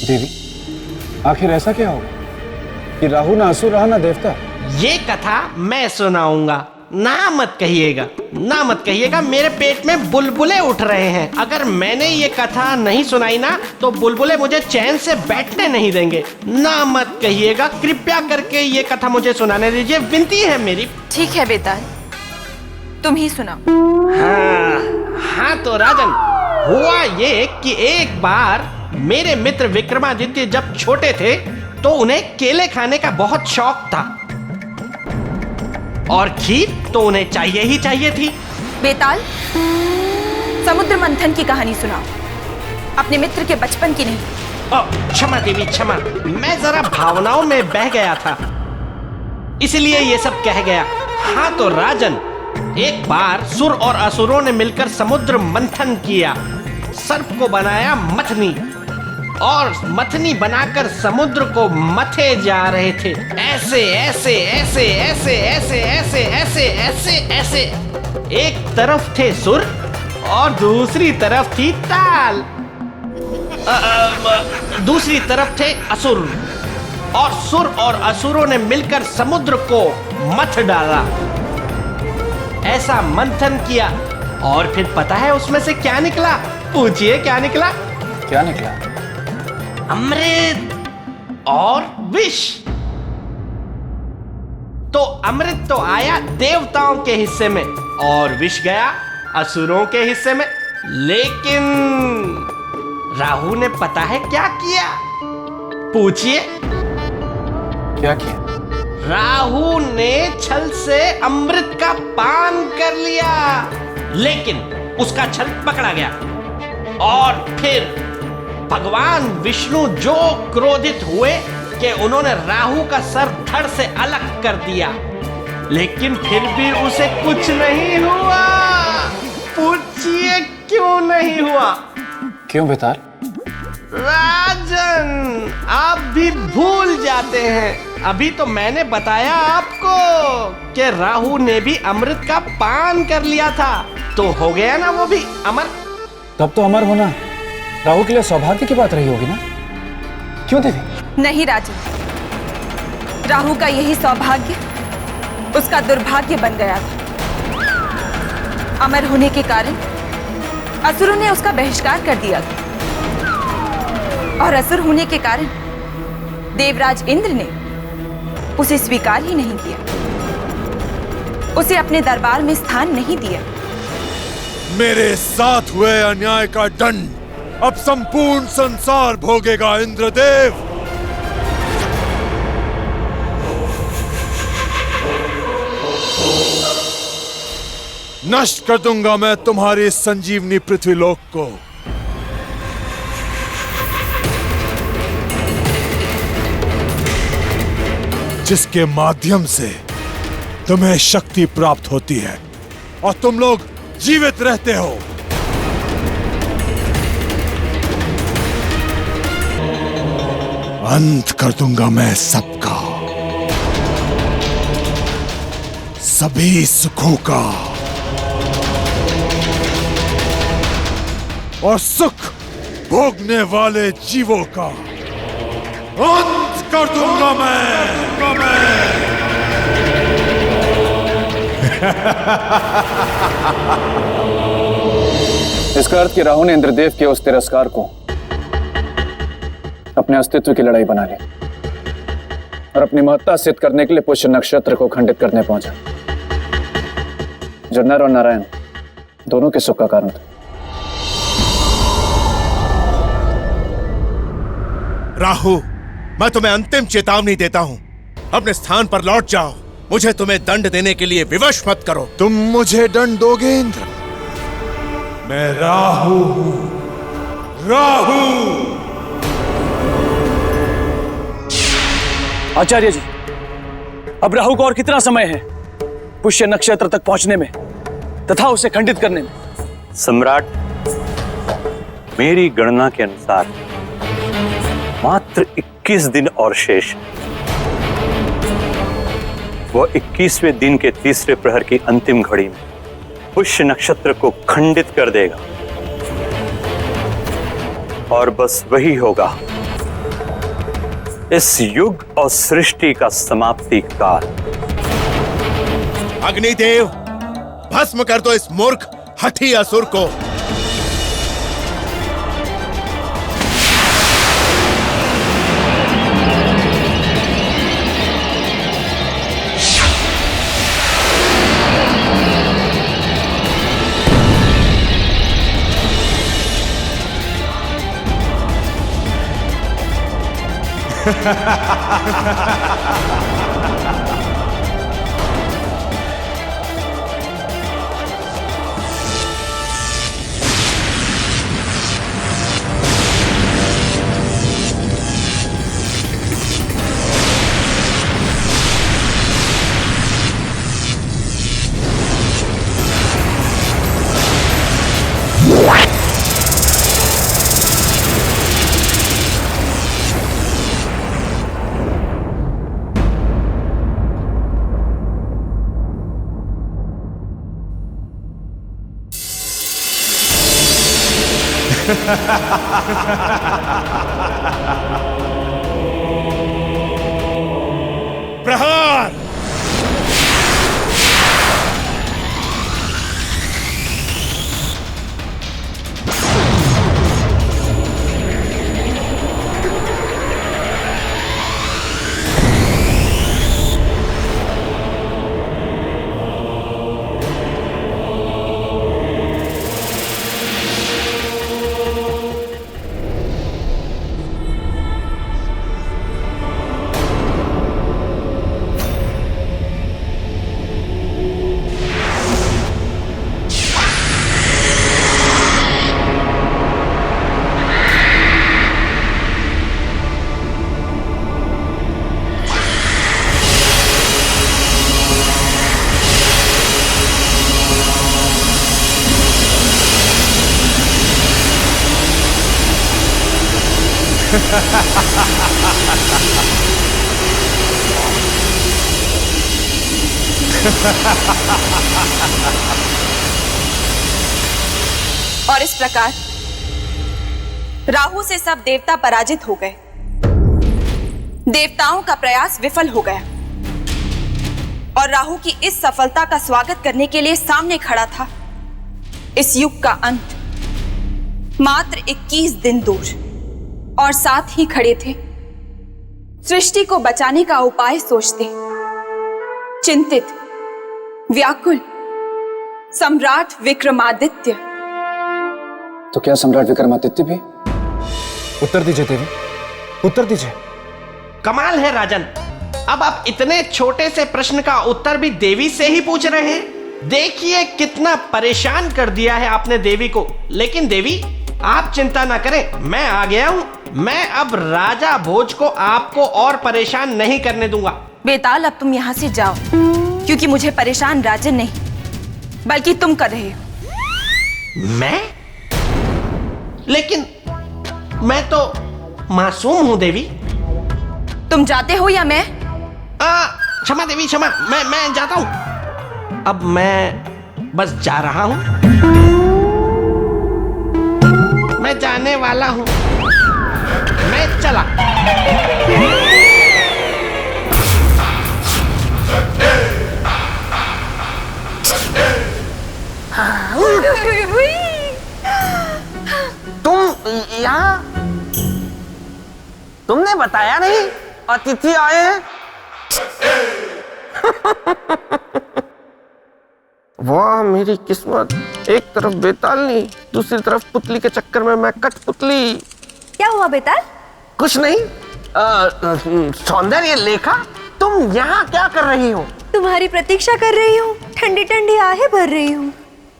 देवी, आखिर ऐसा क्या होगा कि राहु ना असुर रहा ना देवता? ये कथा मैं सुनाऊंगा, ना मत कहिएगा, ना मत कहिएगा। मेरे पेट में बुलबुले उठ रहे हैं। अगर मैंने ये कथा नहीं सुनाई ना तो बुलबुले मुझे चैन से बैठने नहीं देंगे। ना मत कहिएगा, कृपया करके ये कथा मुझे सुनाने दीजिए, विनती है मेरी। ठीक है बेताल, तुम ही सुनाओ। हाँ तो राजन, हुआ ये कि एक बार मेरे मित्र विक्रमादित्य जब छोटे थे तो उन्हें केले खाने का बहुत शौक था और खीर तो उन्हें चाहिए ही चाहिए थी। बेताल, समुद्र मंथन की कहानी सुनाओ, अपने मित्र के बचपन की नहीं। क्षमा देवी क्षमा, मैं जरा भावनाओं में बह गया था, इसलिए ये सब कह गया। हाँ तो राजन, एक बार सुर और असुरों ने मिलकर समुद्र मंथन किया, सर्प को बनाया मथनी और मथनी बनाकर समुद्र को मथे जा रहे थे। ऐसे ऐसे ऐसे ऐसे ऐसे ऐसे ऐसे ऐसे ऐसे एक तरफ थे सुर और दूसरी तरफ थी ताल। दूसरी तरफ थे असुर और सुर और असुरों ने मिलकर समुद्र को मथ डाला। ऐसा मंथन किया और फिर पता है उसमें से क्या निकला? पूछिए क्या निकला? क्या निकला? अमृत और विष। तो अमृत तो आया देवताओं के हिस्से में और विष गया असुरों के हिस्से में। लेकिन राहु ने पता है क्या किया? पूछिए। क्या किया? राहु ने छल से अमृत का पान कर लिया, लेकिन उसका छल पकड़ा गया और फिर भगवान विष्णु जो क्रोधित हुए कि उन्होंने राहु का सर धड़ से अलग कर दिया, लेकिन फिर भी उसे कुछ नहीं हुआ। पूछिए क्यों नहीं हुआ? क्यों बेताल? राजन, आप भी भूल जाते हैं। अभी तो मैंने बताया आपको कि राहु ने भी अमृत का पान कर लिया था, तो हो गया ना वो भी अमर। तब तो अमर होना राहु के लिए सौभाग्य की बात रही होगी ना? क्यों देवी? नहीं राजन, राहु का यही सौभाग्य उसका दुर्भाग्य बन गया था। अमर होने के कारण असुरों ने उसका बहिष्कार कर दिया और असुर होने के कारण देवराज इंद्र ने उसे स्वीकार ही नहीं किया, उसे अपने दरबार में स्थान नहीं दिया। मेरे साथ हुए अन्याय का दंड अब संपूर्ण संसार भोगेगा इंद्रदेव। नष्ट कर दूंगा मैं तुम्हारी संजीवनी पृथ्वीलोक को। जिसके माध्यम से तुम्हें शक्ति प्राप्त होती है और तुम लोग जीवित रहते हो। अंत कर दूंगा मैं सबका, सभी सुखों का, और सुख भोगने वाले जीवों का अंत कर दूंगा मैं। इसका अर्थ कि राहु ने इंद्रदेव के उस तिरस्कार को अपने अस्तित्व की लड़ाई बना ली और अपनी महत्ता सिद्ध करने के लिए पुष्य नक्षत्र को खंडित करने पहुंचा, जो नर और नारायण दोनों के सुख का कारण था। राहु, मैं तुम्हें अंतिम चेतावनी देता हूं, अपने स्थान पर लौट जाओ। मुझे तुम्हें दंड देने के लिए विवश मत करो। तुम मुझे दंड दोगे इंद्र? मैं राहु हूं, राहु। आचार्य जी, अब राहु को और कितना समय है पुष्य नक्षत्र तक पहुंचने में तथा उसे खंडित करने में? सम्राट, मेरी गणना के अनुसार मात्र 21 दिन और शेष। वह 21वें दिन के तीसरे प्रहर की अंतिम घड़ी में पुष्य नक्षत्र को खंडित कर देगा और बस वही होगा इस युग और सृष्टि का समाप्ति काल। अग्निदेव, भस्म कर दो इस मूर्ख हठी असुर को। प्रहार। और इस प्रकार राहु से सब देवता पराजित हो गए। देवताओं का प्रयास विफल हो गया और राहु की इस सफलता का स्वागत करने के लिए सामने खड़ा था इस युग का अंत, मात्र 21 दिन दूर। और साथ ही खड़े थे सृष्टि को बचाने का उपाय सोचते, चिंतित, व्याकुल सम्राट विक्रमादित्य। तो क्या सम्राट विक्रमादित्य भी? उत्तर दीजिए देवी, उत्तर दीजिए। कमाल है राजन, अब आप इतने छोटे से प्रश्न का उत्तर भी देवी से ही पूछ रहे हैं। देखिए कितना परेशान कर दिया है आपने देवी को। लेकिन देवी आप चिंता ना करें, मैं आ गया हूं। मैं अब राजा भोज को आपको और परेशान नहीं करने दूंगा। बेताल, अब तुम यहां से जाओ, क्योंकि मुझे परेशान राजन नहीं बल्कि तुम कर रहे हो। मैं? लेकिन मैं तो मासूम हूं देवी। तुम जाते हो या मैं? क्षमा देवी, क्षमा। मैं जाता हूं। अब मैं बस जा रहा हूं। मैं जाने वाला हूं। मैं चला। तुम यहाँ? तुमने बताया नहीं अतिथि आए हैं? वाह मेरी किस्मत, एक तरफ बेतालनी, दूसरी तरफ पुतली के चक्कर में मैं कठपुतली। क्या हुआ बेताल? कुछ नहीं। सौंदर्य लेखा, तुम यहाँ क्या कर रही हो? तुम्हारी प्रतीक्षा कर रही हूँ, ठंडी ठंडी आहें भर रही हूँ।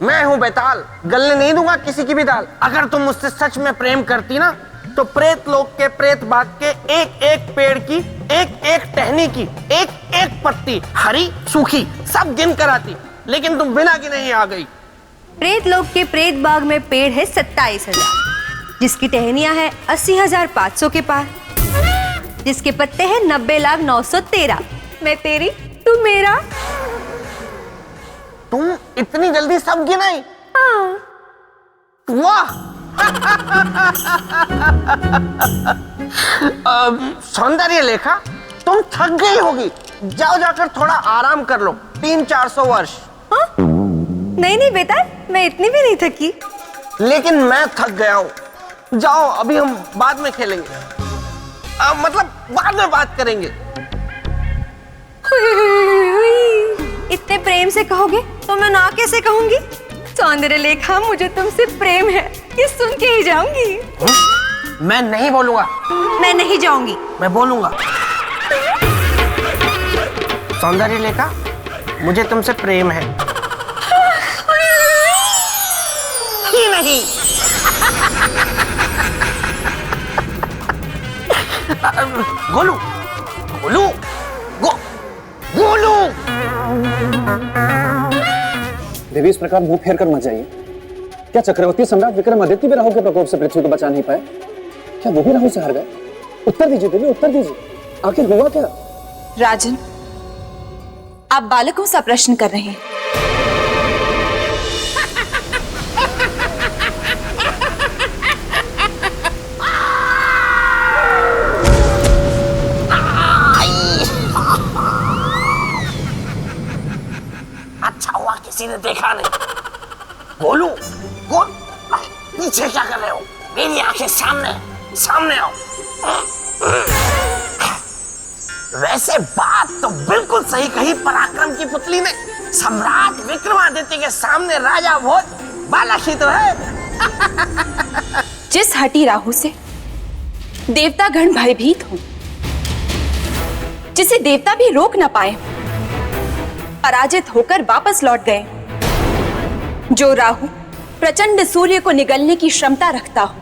मैं हूँ बेताल, गलने नहीं दूंगा किसी की भी दाल। अगर तुम मुझसे सच में प्रेम करती ना, तो प्रेत लोक के प्रेत बाग के एक एक पेड़ की, एक एक टहनी की, एक एक पत्ती, हरी सूखी, सब गिन कर आती। लेकिन तुम बिना गिने ही आ गई। प्रेत लोक के प्रेत बाग में पेड़ है 27,000, जिसकी टहनियां है 80,500 के पार, जिसके पत्ते हैं 90,913। मैं तेरी, तू मेरा। तुम इतनी जल्दी सब गिनाई? हाँ। वाह, सौंदर्य लेखा, तुम थक गई होगी, जाओ जाकर थोड़ा आराम कर लो। 300-400 वर्ष। हाँ? नहीं नहीं बेटा, मैं इतनी भी नहीं थकी। लेकिन मैं थक गया हूँ। जाओ, अभी हम बाद में खेलेंगे। मतलब बाद में बात करेंगे। इतने प्रेम से कहोगे तो मैं ना कैसे कहूंगी? सौंदर्य लेखा, मुझे तुमसे प्रेम है, ये सुन के ही जाऊंगी। मैं नहीं बोलूंगा। मैं नहीं जाऊंगी। मैं बोलूंगा। सौंदर्य लेखा, मुझे तुमसे प्रेम है कि नहीं? गोलू, गोलू, गोलू। देवी, इस प्रकार मुंह फेर कर मत जाइए। क्या चक्रवर्ती सम्राट विक्रमादित्य भी राहु के प्रकोप से पृथ्वी को बचा नहीं पाए? क्या वो भी राहु से हार गए? उत्तर दीजिए देवी, उत्तर दीजिए, आखिर हुआ क्या? राजन, आप बालकों सा प्रश्न कर रहे हैं। अच्छा हुआ किसी ने देखा नहीं। गोलू, गोल, पीछे क्या कर रहे हो? मेरी आंखें सामने, सामने आओ। वैसे बात तो बिल्कुल सही कही पराक्रम की पुतली ने। सम्राट विक्रमादित्य के सामने राजा भोज बालक ही तो है। जिस हठी राहु से देवतागण भयभीत हो, जिसे देवता भी रोक न पाए, पराजित होकर वापस लौट गए, जो राहु प्रचंड सूर्य को निगलने की क्षमता रखता हो,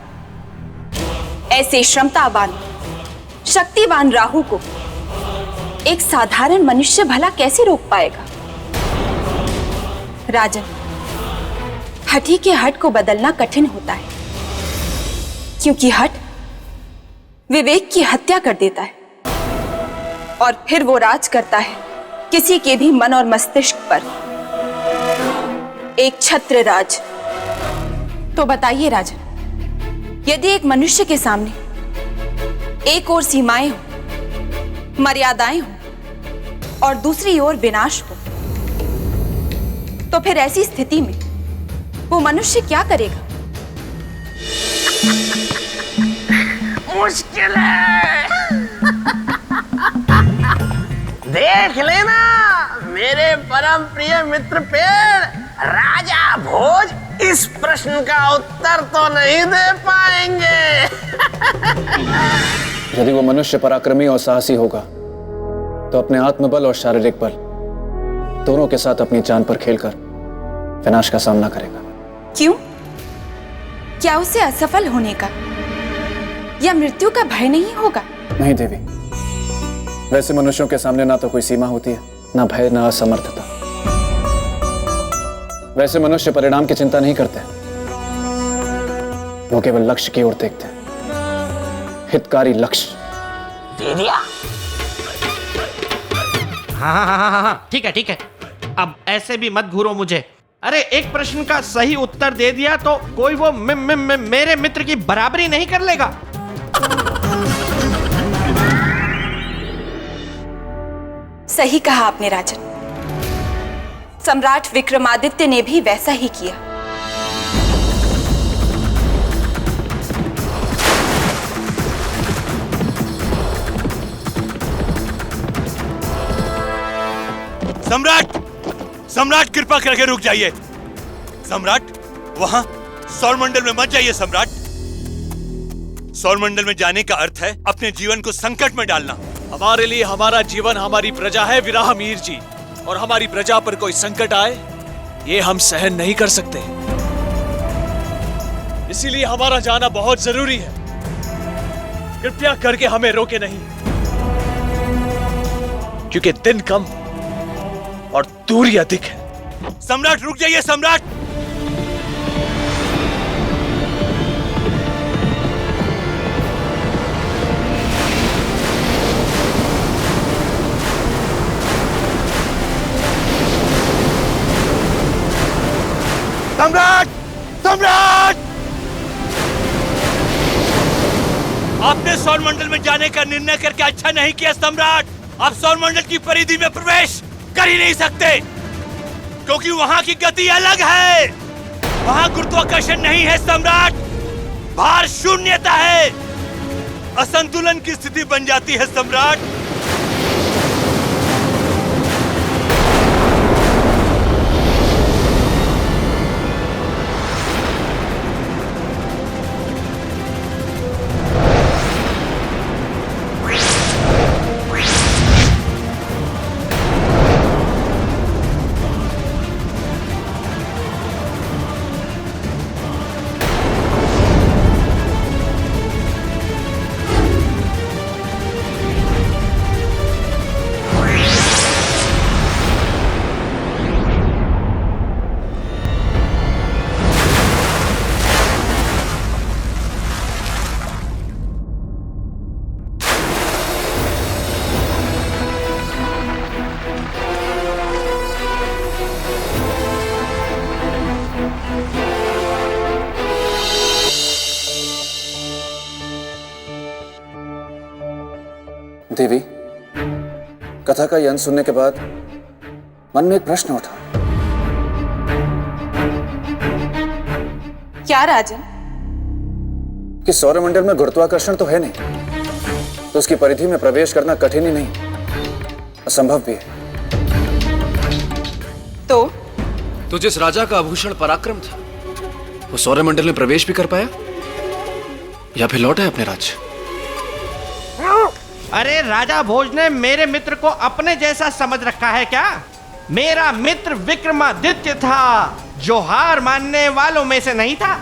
ऐसे क्षमतावान शक्तिवान राहु को एक साधारण मनुष्य भला कैसे रोक पाएगा? राजन, हठी के हट को बदलना कठिन होता है, क्योंकि हट विवेक की हत्या कर देता है और फिर वो राज करता है किसी के भी मन और मस्तिष्क पर, एक छत्र राज। तो बताइए राजन, यदि एक मनुष्य के सामने एक ओर सीमाएं हो, मर्यादाएं हो और दूसरी ओर विनाश हो, तो फिर ऐसी स्थिति में वो मनुष्य क्या करेगा? मुश्किल है। देख लेना मेरे परम प्रिय मित्र पेड़, राजा भोज इस प्रश्न का उत्तर तो नहीं दे पाएंगे। यदि वो मनुष्य पराक्रमी और साहसी होगा तो अपने आत्मबल और शारीरिक बल दोनों के साथ अपनी जान पर खेलकर विनाश का सामना करेगा। क्यों? क्या उसे असफल होने का या मृत्यु का भय नहीं होगा? नहीं देवी, वैसे मनुष्यों के सामने ना तो कोई सीमा होती है, ना भय, ना असमर्थता। वैसे मनुष्य परिणाम की चिंता नहीं करते, वो केवल लक्ष्य की ओर देखते हैं, हितकारी लक्ष्य। दे दिया। हाँ, ठीक है ठीक है। अब ऐसे भी मत घूरो मुझे। अरे एक प्रश्न का सही उत्तर दे दिया तो कोई वो मेरे मित्र की बराबरी नहीं कर लेगा। सही कहा आपने राजन, सम्राट विक्रमादित्य ने भी वैसा ही किया। सम्राट, सम्राट कृपा करके रुक जाइए। सम्राट, वहां सौरमंडल में मत जाइए। सम्राट, सौरमंडल में जाने का अर्थ है अपने जीवन को संकट में डालना। हमारे लिए हमारा जीवन हमारी प्रजा है विराहमीर जी, और हमारी प्रजा पर कोई संकट आए ये हम सहन नहीं कर सकते। इसीलिए हमारा जाना बहुत जरूरी है। कृपया करके हमें रोके नहीं, क्योंकि दिन कम और दूरी अधिक है। सम्राट रुक जाइए। सम्राट, सम्राट, सम्राट, सौरमंडल में जाने का निर्णय करके अच्छा नहीं किया सम्राट। आप सौरमंडल की परिधि में प्रवेश कर ही नहीं सकते, क्योंकि वहां की गति अलग है। वहां गुरुत्वाकर्षण नहीं है सम्राट, भार शून्यता है। असंतुलन की स्थिति बन जाती है सम्राट। देवी, कथा का ये अंत सुनने के बाद मन में एक प्रश्न उठा। क्या राजन? कि सौरमंडल में गुरुत्वाकर्षण तो है नहीं, तो उसकी परिधि में प्रवेश करना कठिन ही नहीं, असंभव भी है। तो जिस राजा का आभूषण पराक्रम था, वो सौरमंडल में प्रवेश भी कर पाया या फिर लौटा अपने राज्य? अरे राजा भोज ने मेरे मित्र को अपने जैसा समझ रखा है क्या? मेरा मित्र विक्रमादित्य था, जो हार मानने वालों में से नहीं था।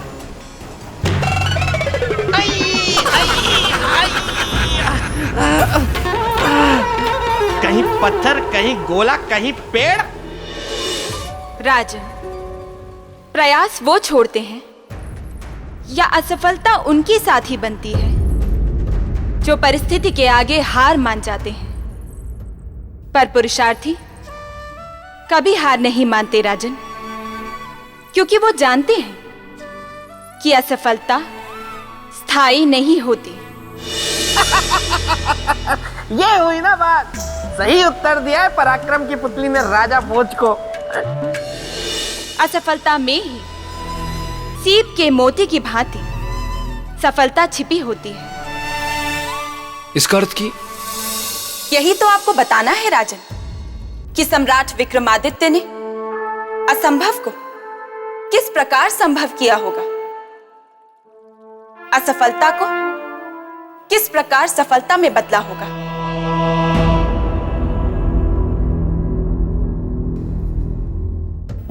कहीं पत्थर, कहीं गोला, कहीं पेड़। राजन, प्रयास वो छोड़ते हैं या असफलता उनकी साथी बनती है जो परिस्थिति के आगे हार मान जाते हैं। पर पुरुषार्थी कभी हार नहीं मानते राजन, क्योंकि वो जानते हैं कि असफलता स्थायी नहीं होती। ये हुई ना बात। सही उत्तर दिया है पराक्रम की पुतली ने राजा भोज को। असफलता में ही सीप के मोती की भांति सफलता छिपी होती है। इसका अर्थ की यही तो आपको बताना है राजन, कि सम्राट विक्रमादित्य ने असंभव को किस प्रकार संभव किया होगा, असफलता को किस प्रकार सफलता में बदला होगा।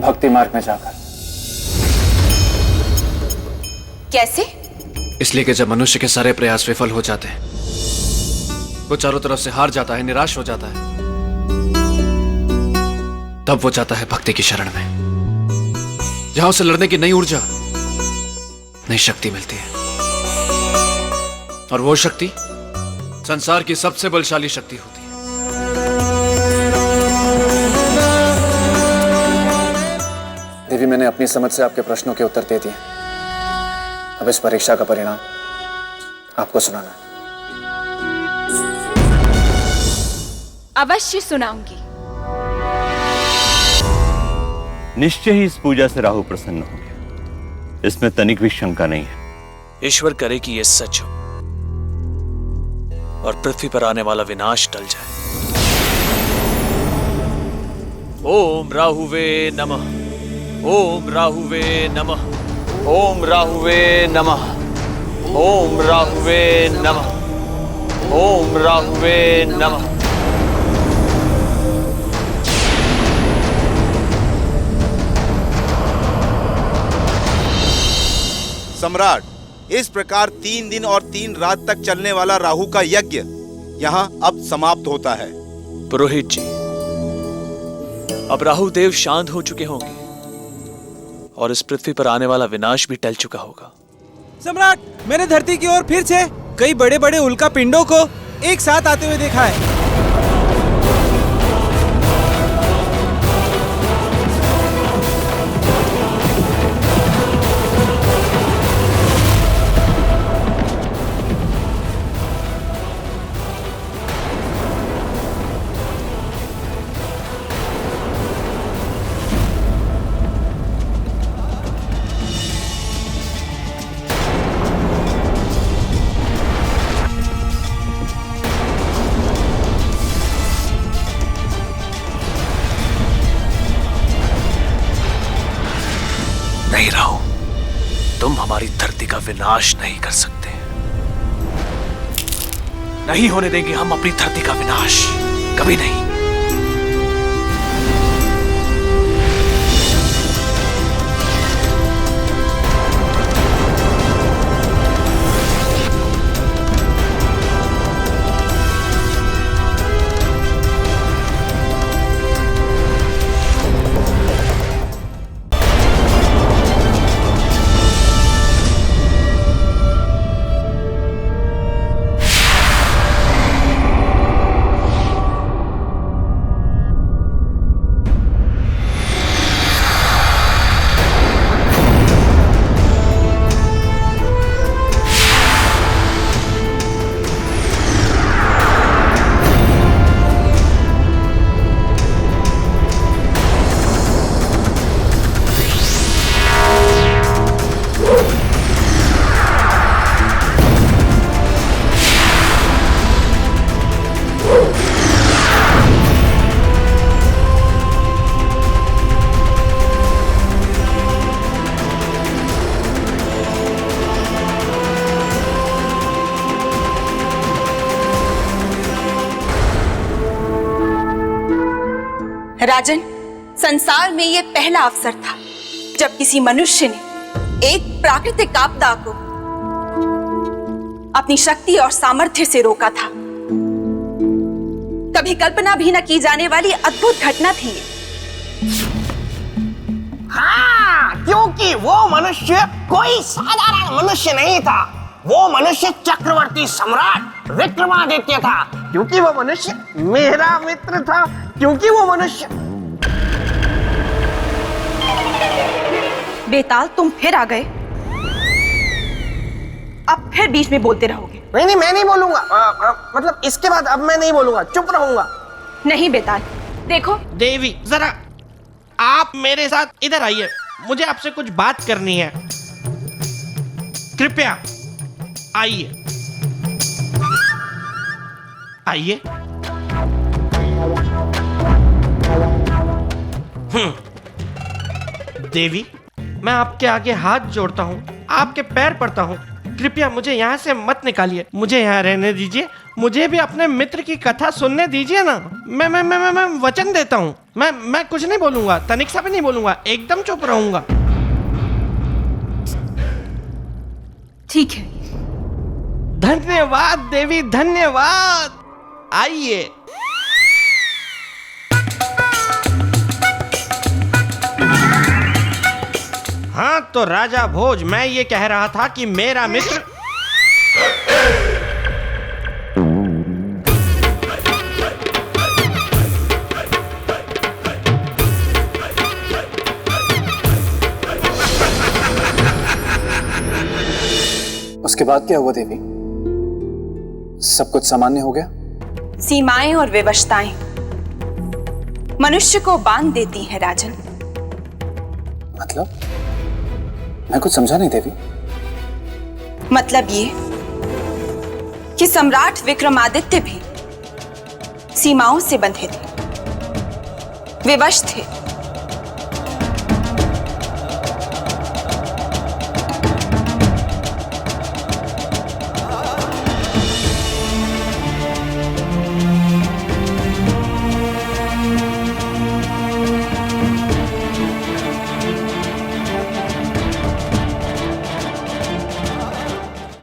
भक्ति मार्ग में जाकर। कैसे? इसलिए कि जब मनुष्य के सारे प्रयास विफल हो जाते हैं, वो चारों तरफ से हार जाता है, निराश हो जाता है, तब वो जाता है भक्ति की शरण में, जहां उसे लड़ने की नई ऊर्जा, नई शक्ति मिलती है। और वो शक्ति संसार की सबसे बलशाली शक्ति होती है। देवी, मैंने अपनी समझ से आपके प्रश्नों के उत्तर दे दिए। अब इस परीक्षा का परिणाम आपको सुनाना है। अवश्य सुनाऊंगी। निश्चय ही इस पूजा से राहु प्रसन्न हो गया, इसमें तनिक भी शंका नहीं है। ईश्वर करे कि यह सच हो और पृथ्वी पर आने वाला विनाश टल जाए। ओम राहुवे नमः, ओम राहुवे नमः, ओम राहुवे नमः, ओम राहुवे नमः, ओम राहुवे नमः। सम्राट, इस प्रकार 3 दिन और 3 रात तक चलने वाला राहु का यज्ञ यहाँ अब समाप्त होता है। पुरोहित जी, अब राहु देव शांत हो चुके होंगे और इस पृथ्वी पर आने वाला विनाश भी टल चुका होगा। सम्राट, मैंने धरती की ओर फिर से कई बड़े बड़े उल्का पिंडों को एक साथ आते हुए देखा है। हमारी धरती का विनाश नहीं कर सकते। नहीं होने देंगे हम अपनी धरती का विनाश, कभी नहीं। राजन, संसार में यह पहला अवसर था जब किसी मनुष्य ने एक प्राकृतिक आपदा को अपनी शक्ति और सामर्थ्य से रोका था। कभी कल्पना भी न की जाने वाली अद्भुत घटना थी ये। हाँ, क्योंकि वो मनुष्य कोई साधारण मनुष्य नहीं था। वो मनुष्य चक्रवर्ती सम्राट विक्रमादित्य था। क्योंकि वो मनुष्य मेरा मित्र था। क्योंकि वो मनुष्य। बेताल, तुम फिर आ गए। अब फिर बीच में बोलते रहोगे। नहीं, मैं नहीं बोलूंगा। मतलब इसके बाद अब मैं नहीं बोलूंगा, चुप रहूंगा। नहीं बेताल, देखो। देवी, जरा आप मेरे साथ इधर आइए, मुझे आपसे कुछ बात करनी है। कृपया आइए आइए। देवी, मैं आपके आगे हाथ जोड़ता हूँ, आपके पैर पड़ता हूँ, कृपया मुझे यहाँ से मत निकालिए, मुझे यहाँ रहने दीजिए, मुझे भी अपने मित्र की कथा सुनने दीजिए ना। मैं वचन देता हूँ, मैं कुछ नहीं बोलूंगा, तनिक सा भी नहीं बोलूंगा, एकदम चुप रहूंगा। ठीक है। धन्यवाद देवी, धन्यवाद। आइए। हाँ तो राजा भोज, मैं ये कह रहा था कि मेरा मित्र उसके बाद क्या हुआ देवी? सब कुछ सामान्य हो गया? सीमाएं और विवशताएं मनुष्य को बांध देती हैं राजन। मतलब? मैं कुछ समझा नहीं देवी। मतलब ये कि सम्राट विक्रमादित्य भी सीमाओं से बंधे थे, विवश थे।